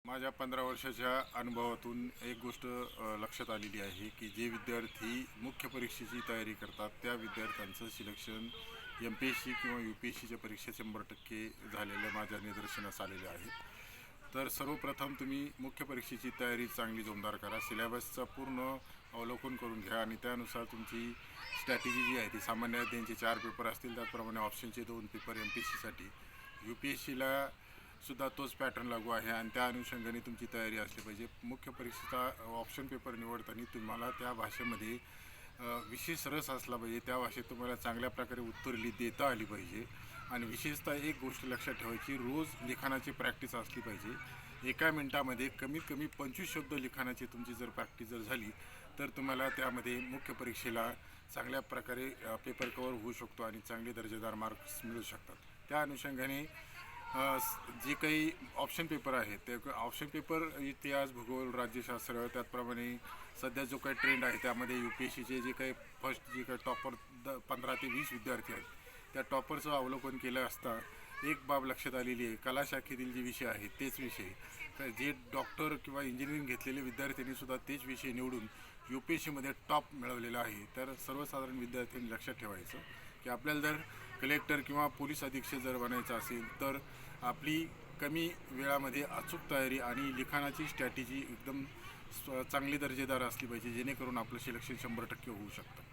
माझ्या 15 वर्षाच्या अनुभवातून एक गोष्ट लक्षात आलेली आहे की जे विद्यार्थी मुख्य परीक्षेची तयारी करतात त्या विद्यार्थ्यांचं सिलेक्शन MPSC किंवा UPSCच्या परीक्षेत 100% झालेलं माझ्या निदर्शनास आलेले आहे। तर सर्वप्रथम तुम्ही मुख्य परीक्षेची तयारी चांगली जोमदार करा, सिलेबसचा पूर्ण अवलोकन करून घ्या आणि त्यानुसार तुमची स्ट्रॅटेजी जी आहे ती सामान्य अध्ययनाचे 4 पेपर असतील, त्याचप्रमाणे ऑप्शनचे 2 पेपर MPSCसाठी, UPSCला सुद्धा तोच पॅटर्न लागू आहे आणि त्या अनुषंगाने तुमची तयारी असली पाहिजे। मुख्य परीक्षेचा ऑप्शन पेपर निवडताना तुम्हाला त्या भाषेमध्ये विशेष रस असला पाहिजे, त्या भाषेत तुम्हाला चांगल्या प्रकारे उत्तर देता आली पाहिजे आणि विशेषतः एक गोष्ट लक्षात ठेवायची, रोज लिखाणाची प्रॅक्टिस असली पाहिजे। एका मिनिटामध्ये कमीत कमी 25 शब्द लिखाणाची तुमची जर प्रॅक्टिस झाली तर तुम्हाला त्यामध्ये मुख्य परीक्षेला चांगल्या प्रकारे पेपर कव्हर होऊ शकतो आणि चांगले दर्जेदार मार्क्स मिळू शकतात। त्या अनुषंगाने जे काही ऑप्शन पेपर आहेत ते ऑप्शन पेपर इतिहास, भूगोल, राज्यशास्त्र, त्याचप्रमाणे सध्या जो काही ट्रेंड आहे त्यामध्ये UPSCचे जे काही फर्स्ट जे काही टॉपर 15 ते 20 विद्यार्थी आहेत त्या टॉपरचं अवलोकन केलं असता एक बाब लक्षात आलेली आहे, कला शाखेतील जे विषय आहेत तेच विषय, तर जे डॉक्टर किंवा इंजिनिअरिंग घेतलेले विद्यार्थ्यांनीसुद्धा तेच विषय निवडून UPSCमध्ये टॉप मिळवलेला आहे। तर सर्वसाधारण विद्यार्थ्यांनी लक्षात ठेवायचं की आपल्याला जर कलेक्टर किंवा पोलीस अधीक्षक जर बनायचं असेल तर आपली कमी वेळामध्ये अचूक तयारी आणि लिखाणाची स्ट्रॅटेजी एकदम चांगली दर्जेदार असली पाहिजे, जेणेकरून आपलं सिलेक्शन 100% होऊ शकतं।